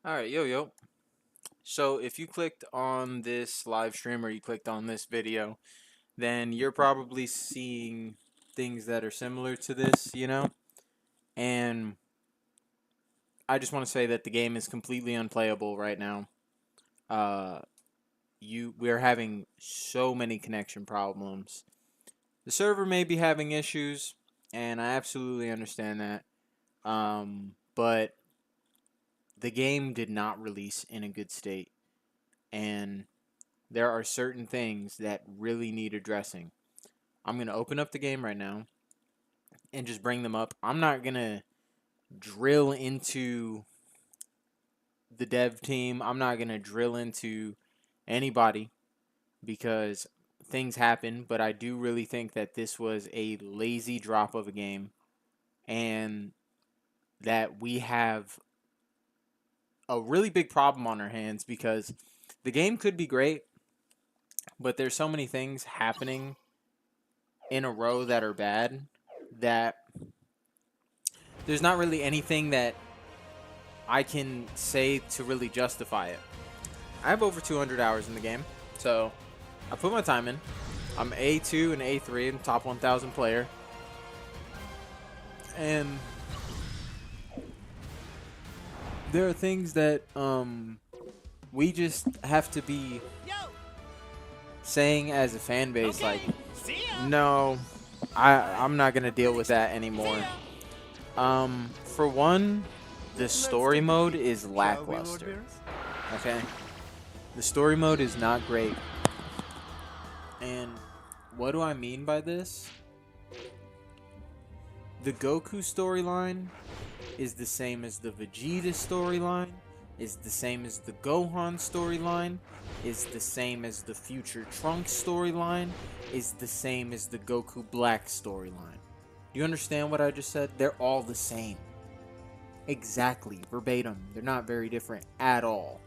All right, yo. So if you clicked on this live stream or you clicked on this video, then you're probably seeing things that are similar to this. And I just want to say that the game is completely unplayable right now. Uh, we're having so many connection problems. The server may be having issues, and I absolutely understand that. But the game did not release in a good state, and there are certain things that really need addressing. I'm going to open up the game right now and just bring them up. I'm not going to drill into the dev team. I'm not going to drill into anybody because things happen, but I do really think that this was a lazy drop of a game and that we have a really big problem on our hands because the game could be great, but there's so many things happening in a row that are bad that there's not really anything that I can say to really justify it. I have over 200 hours in the game, so I put my time in. I'm A2 and A3 and top 1,000 player. And there are things that we just have to be saying as a fan base, like, no, I'm not gonna deal with that anymore. For one, the story mode is lackluster. Okay, the story mode is not great. And what do I mean by this? The Goku storyline is the same as the Vegeta storyline, is the same as the Gohan storyline, is the same as the future Trunks storyline, is the same as the Goku Black storyline. Do you understand what I just said? They're all the same. Exactly, verbatim. They're not very different at all.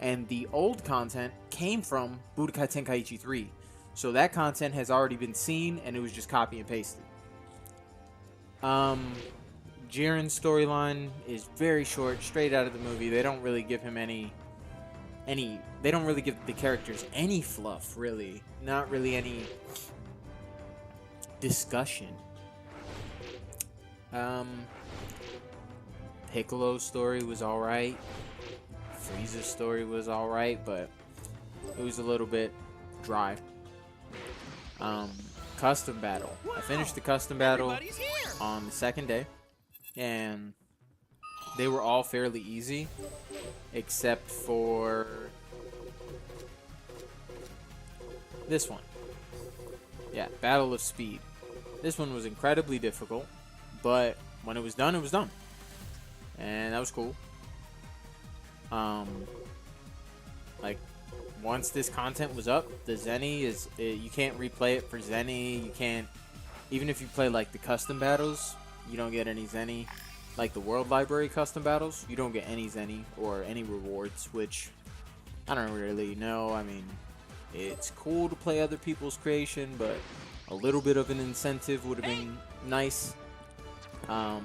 And the old content came from Budokai Tenkaichi 3. So that content has already been seen and it was just copy and pasted. Jiren's storyline is very short, straight out of the movie. They don't really give him any they don't really give the characters any fluff, really. Not really any discussion. Piccolo's story was alright. Frieza's story was alright, but it was a little bit dry. Custom battle. I finished the custom battle on the second day, and they were all fairly easy, except for this one. Yeah, Battle of Speed. This one was incredibly difficult, but when it was done, and that was cool. Like, once this content was up, the Zenny you can't replay it for Zenny. You can't, even if you play like the custom battles, you don't get any Zenny. Like the World Library custom battles, you don't get any Zenny or any rewards, which I don't really know. I mean, it's cool to play other people's creation, but a little bit of an incentive would have been nice. And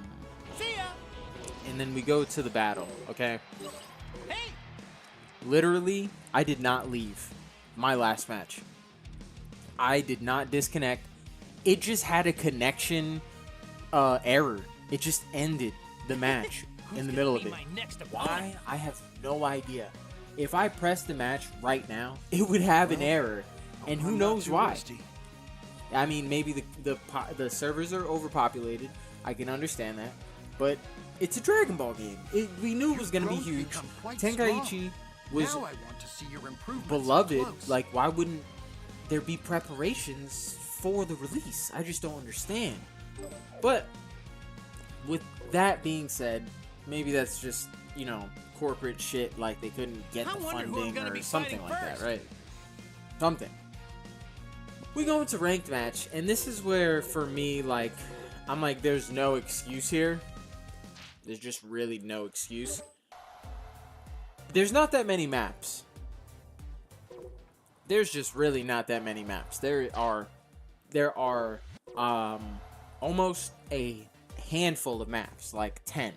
then we go to the battle, okay? Literally, I did not leave my last match. I did not disconnect. It just had a connection error. It just ended the match in the middle of it. Why? I have no idea. If I pressed the match right now, it would have an error. And who knows why? I mean, maybe the servers are overpopulated. I can understand that. But it's a Dragon Ball game. We knew it was going to be huge. Tenkaichi was beloved. Like, why wouldn't there be preparations for the release? I just don't understand. But with that being said, maybe that's just, corporate shit, like they couldn't get the funding or something like that, right? Something. We go into ranked match, and this is where, for me, like, I'm like, there's no excuse here. There's just really no excuse. There's not that many maps. There's just really not that many maps. There are almost a handful of maps, like 10.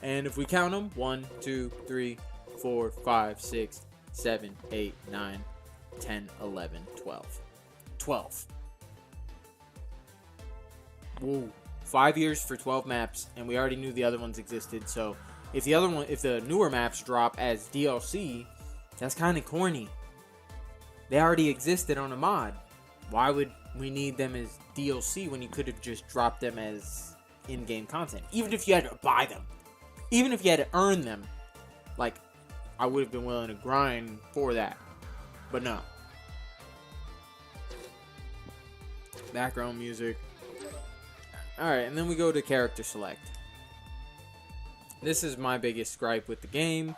And if we count them, 1, 2, 3, 4, 5, 6, 7, 8, 9, 10, 11, 12. 12. Whoa. 5 years for 12 maps, and we already knew the other ones existed. So if the newer maps drop as DLC, that's kind of corny. They already existed on a mod. Why would we need them as DLC when you could have just dropped them as in-game content? Even if you had to buy them, even if you had to earn them, like, I would have been willing to grind for that. But no. Background music. Alright, and then we go to character select. This is my biggest gripe with the game.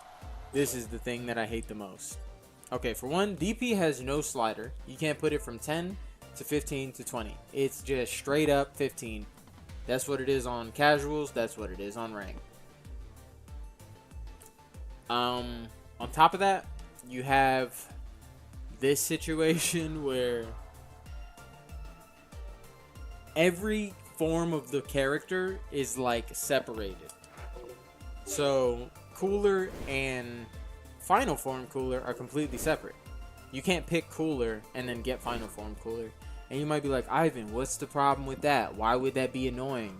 This is the thing that I hate the most. Okay, for one, DP has no slider. You can't put it from 10 to 15 to 20. It's just straight up 15. That's what it is on casuals. That's what it is on rank. On top of that, you have this situation where every form of the character is like separated. So Cooler and Final Form Cooler are completely separate. You can't pick Cooler and then get Final Form Cooler. And you might be like, Ivan, what's the problem with that? Why would that be annoying?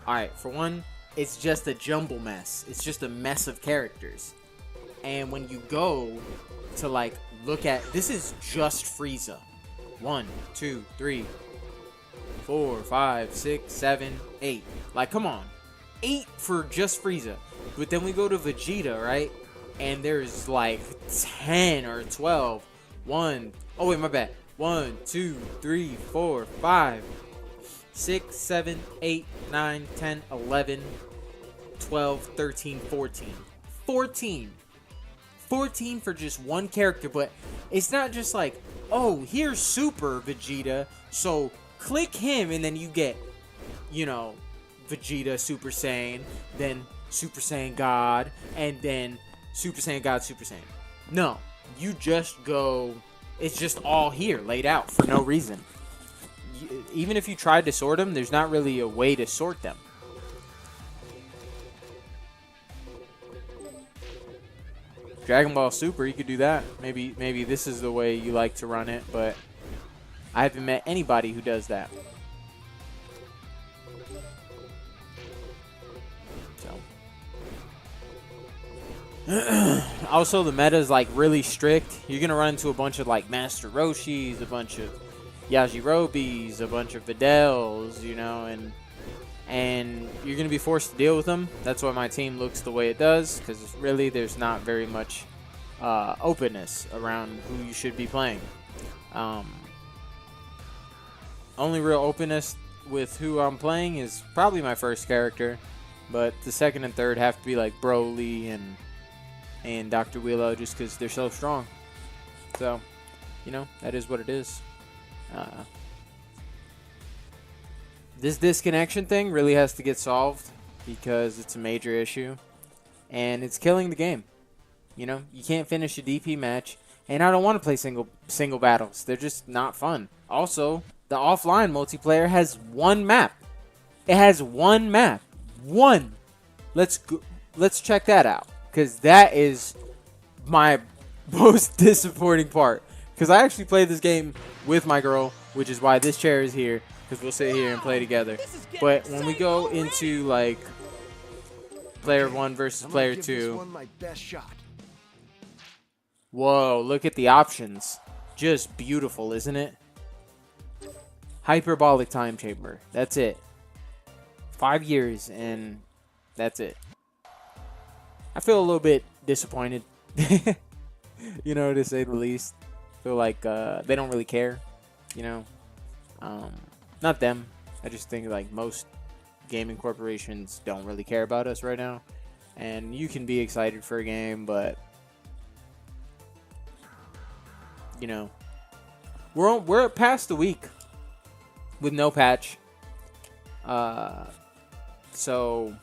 Alright, for one, it's just a jumble mess. It's just a mess of characters. And when you go to like look at, this is just Frieza. 1, 2, 3, 4, 5, 6, 7, 8. Like, come on. 8 for just Frieza. But then we go to Vegeta, right? And there's like 10 or 12. Oh wait, my bad. 1, 2, 3, 4, 5, 6, 7, 8, 9, 10, 11, 12, 13, 14. 14 for just one character, but it's not just like, oh, here's Super Vegeta, so click him and then you get, you know, Vegeta Super Saiyan, then Super Saiyan God, and then Super Saiyan God Super Saiyan. No, you just go, it's just all here laid out for no reason. Even if you tried to sort them, there's not really a way to sort them. Dragon Ball Super, you could do that. Maybe this is the way you like to run it, but I haven't met anybody who does that. So. Also, the meta is like really strict. You're gonna run into a bunch of like Master Roshis, a bunch of Yajirobis, a bunch of Videls, you know, and you're going to be forced to deal with them. That's why my team looks the way it does, because really there's not very much openness around who you should be playing. Only real openness with who I'm playing is probably my first character, but the second and third have to be like Broly and Dr. Willow, just because they're so strong. So, you know, that is what it is. This disconnection thing really has to get solved because it's a major issue and it's killing the game. You know, you can't finish a DP match, and I don't want to play single battles. They're just not fun. Also, the offline multiplayer has one map. It has one map. One. Let's check that out, because that is my most disappointing part. Because I actually played this game with my girl, which is why this chair is here, because we'll sit here and play together. But when we go into like player 1 versus player 2, whoa, look at the options. Just beautiful, isn't it? Hyperbolic time chamber. That's it. 5 years and that's it. I feel a little bit disappointed, you know, to say the least. I feel like they don't really care, you know. Not them. I just think like most gaming corporations don't really care about us right now. And you can be excited for a game, but you know, we're past the week with no patch. So,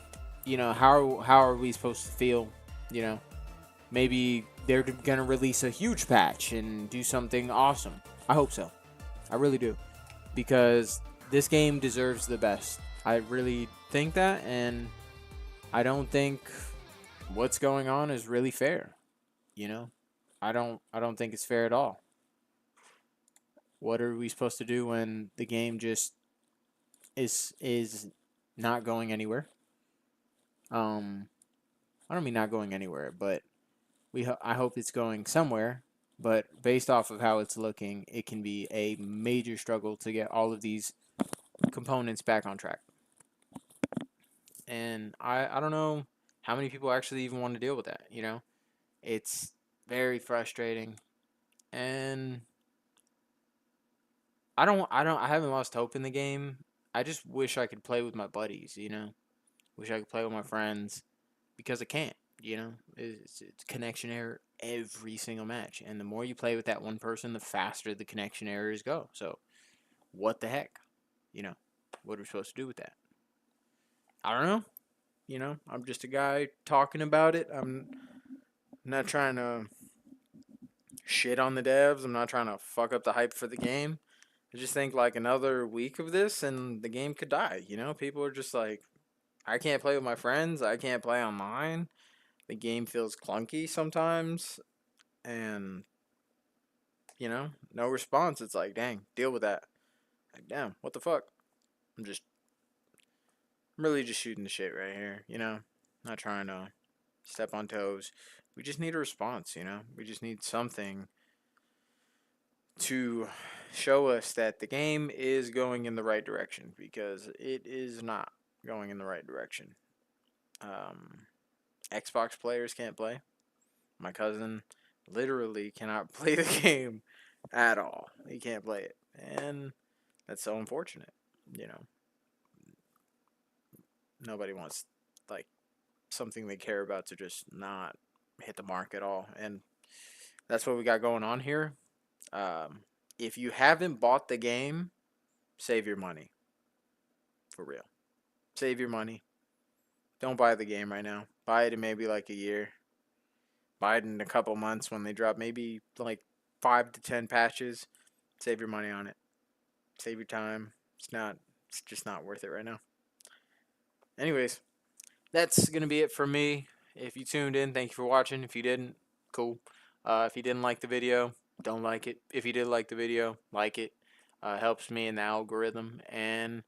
you know, how are we supposed to feel? You know, maybe they're gonna release a huge patch and do something awesome. I hope so. I really do, because this game deserves the best. I really think that, and I don't think what's going on is really fair. You know, I don't think it's fair at all. What are we supposed to do when the game just is not going anywhere? Um, I don't mean not going anywhere, but I hope it's going somewhere. But based off of how it's looking, it can be a major struggle to get all of these components back on track. And I don't know how many people actually even want to deal with that, you know? It's very frustrating. And I haven't lost hope in the game. I just wish I could play with my buddies, you know? Wish I could play with my friends because I can't, you know? It's connection error every single match. And the more you play with that one person, the faster the connection errors go. So, what the heck? You know, what are we supposed to do with that? I don't know. You know, I'm just a guy talking about it. I'm not trying to shit on the devs. I'm not trying to fuck up the hype for the game. I just think like another week of this and the game could die. You know, people are just like, I can't play with my friends. I can't play online. The game feels clunky sometimes. And, you know, no response. It's like, dang, deal with that. Like, damn, what the fuck? I'm just, I'm really just shooting the shit right here. You know, not trying to step on toes. We just need a response, you know? We just need something to show us that the game is going in the right direction because it is not going in the right direction. Um, Xbox players can't play. My cousin literally cannot play the game at all. He can't play it. And that's so unfortunate, you know. Nobody wants like something they care about to just not hit the mark at all. And that's what we got going on here. Um, if you haven't bought the game, save your money. For real. Save your money. Don't buy the game right now. Buy it in maybe like a year. Buy it in a couple months when they drop maybe like 5 to 10 patches. Save your money on it. Save your time. It's just not worth it right now. Anyways, that's gonna be it for me. If you tuned in, thank you for watching. If you didn't, cool. If you didn't like the video, don't like it. If you did like the video, like it. Helps me in the algorithm. And